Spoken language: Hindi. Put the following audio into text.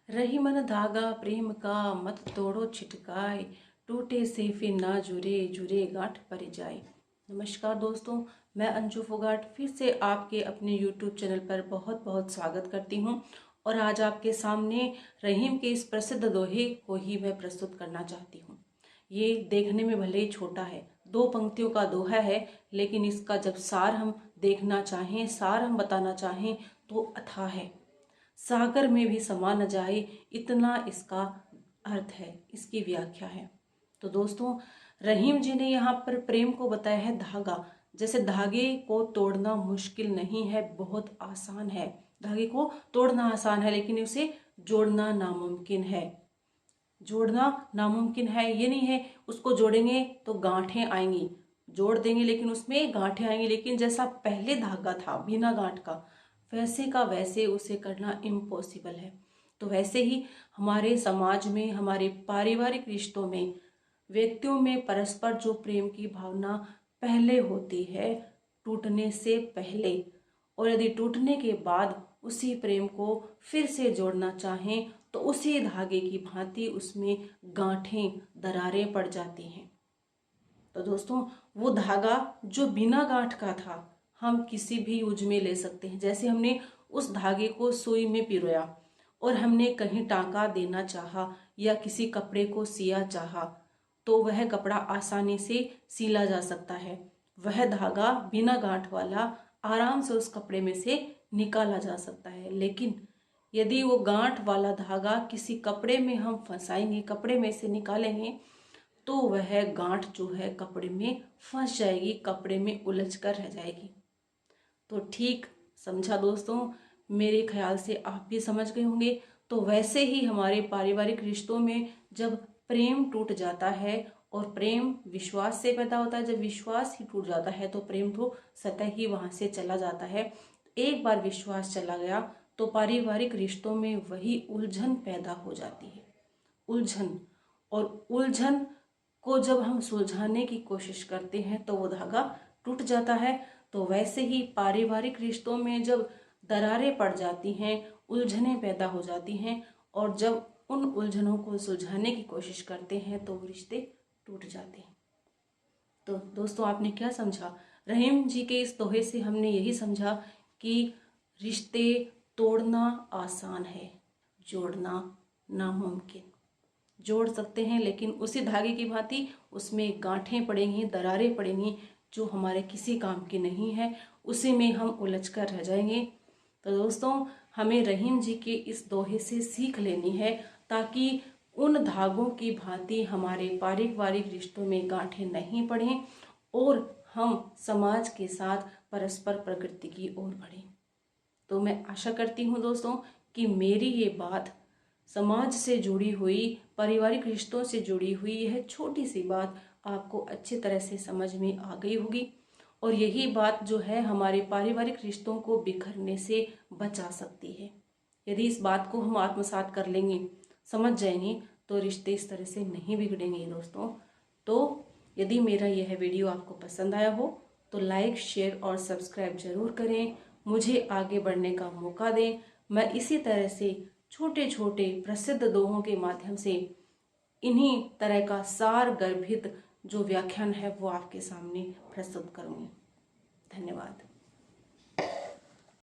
रही मन धागा प्रेम का मत तोड़ो छिटकाए, टूटे से फिर ना जुड़े जुड़े गांठ पर जाए। नमस्कार दोस्तों, मैं अंजू फोगाट फिर से आपके अपने YouTube चैनल पर बहुत बहुत स्वागत करती हूं। और आज आपके सामने रहीम के इस प्रसिद्ध दोहे को ही मैं प्रस्तुत करना चाहती हूं। ये देखने में भले ही छोटा है, 2 पंक्तियों का दोहा है, लेकिन इसका जब सार हम देखना चाहें, सार हम बताना चाहें तो अथाह है। सागर में भी समा न जाए, इतना इसका अर्थ है, इसकी व्याख्या है। तो दोस्तों, रहीम जी ने यहाँ पर प्रेम को बताया है धागा। जैसे धागे को तोड़ना मुश्किल नहीं है, बहुत आसान है। धागे को तोड़ना आसान है, लेकिन उसे जोड़ना नामुमकिन है। जोड़ना नामुमकिन है, ये नहीं है उसको जोड़ेंगे तो गांठें आएंगी, जोड़ देंगे लेकिन उसमें गांठें आएंगी, लेकिन जैसा पहले धागा था बिना गांठ का, वैसे का वैसे उसे करना इम्पॉसिबल है। तो वैसे ही हमारे समाज में, हमारे पारिवारिक रिश्तों में, व्यक्तियों में परस्पर जो प्रेम की भावना पहले होती है, टूटने से पहले, और यदि टूटने के बाद उसी प्रेम को फिर से जोड़ना चाहें तो उसी धागे की भांति उसमें गांठें, दरारें पड़ जाती हैं। तो दोस्तों, वो धागा जो बिना गांठ का था, हम किसी भी यूज में ले सकते हैं। जैसे हमने उस धागे को सुई में पिरोया और हमने कहीं टांका देना चाहा या किसी कपड़े को सिया चाहा, तो वह कपड़ा आसानी से सिला जा सकता है। वह धागा बिना गांठ वाला आराम से उस कपड़े में से निकाला जा सकता है। लेकिन यदि वो गांठ वाला धागा किसी कपड़े में हम फंसाएंगे, कपड़े में से निकालेंगे, तो वह गांठ जो है कपड़े में फंस जाएगी, कपड़े में उलझ कर रह जाएगी। तो ठीक समझा दोस्तों, मेरे ख्याल से आप भी समझ गए होंगे। तो वैसे ही हमारे पारिवारिक रिश्तों में जब प्रेम टूट जाता है, और प्रेम विश्वास से पैदा होता है, जब विश्वास ही टूट जाता है तो प्रेम तो सतह ही वहां से चला जाता है। एक बार विश्वास चला गया तो पारिवारिक रिश्तों में वही उलझन पैदा हो जाती है, उलझन। और उलझन को जब हम सुलझाने की कोशिश करते हैं तो वो धागा टूट जाता है। तो वैसे ही पारिवारिक रिश्तों में जब दरारें पड़ जाती हैं, उलझनें पैदा हो जाती हैं, और जब उन उलझनों को सुलझाने की कोशिश करते हैं तो वो रिश्ते टूट जाते हैं। तो दोस्तों, आपने क्या समझा? रहीम जी के इस दोहे से हमने यही समझा कि रिश्ते तोड़ना आसान है, जोड़ना नामुमकिन। जोड़ सकते हैं, लेकिन उसी धागे की भांति उसमें गांठें पड़ेंगी, दरारें पड़ेंगी, जो हमारे किसी काम की नहीं है, उसी में हम उलझ कर रह जाएंगे। तो दोस्तों, हमें रहीम जी के इस दोहे से सीख लेनी है, ताकि उन धागों की भांति हमारे पारिवारिक रिश्तों में गांठें नहीं पड़ें और हम समाज के साथ परस्पर प्रगति की ओर बढ़ें। तो मैं आशा करती हूँ दोस्तों कि मेरी ये बात समाज से जुड़ी हुई, पारिवारिक रिश्तों से जुड़ी हुई यह छोटी सी बात आपको अच्छी तरह से समझ में आ गई होगी। और यही बात जो है हमारे पारिवारिक रिश्तों को बिखरने से बचा सकती है। यदि इस बात को हम आत्मसात कर लेंगे, समझ जाएंगे, तो रिश्ते इस तरह से नहीं बिगड़ेंगे दोस्तों। तो यदि मेरा यह वीडियो आपको पसंद आया हो तो लाइक, शेयर और सब्सक्राइब जरूर करें, मुझे आगे बढ़ने का मौका दें। मैं इसी तरह से छोटे छोटे प्रसिद्ध दोहों के माध्यम से इन्हीं तरह का सार गर्भित जो व्याख्यान है वो आपके सामने प्रस्तुत करूंगी। धन्यवाद।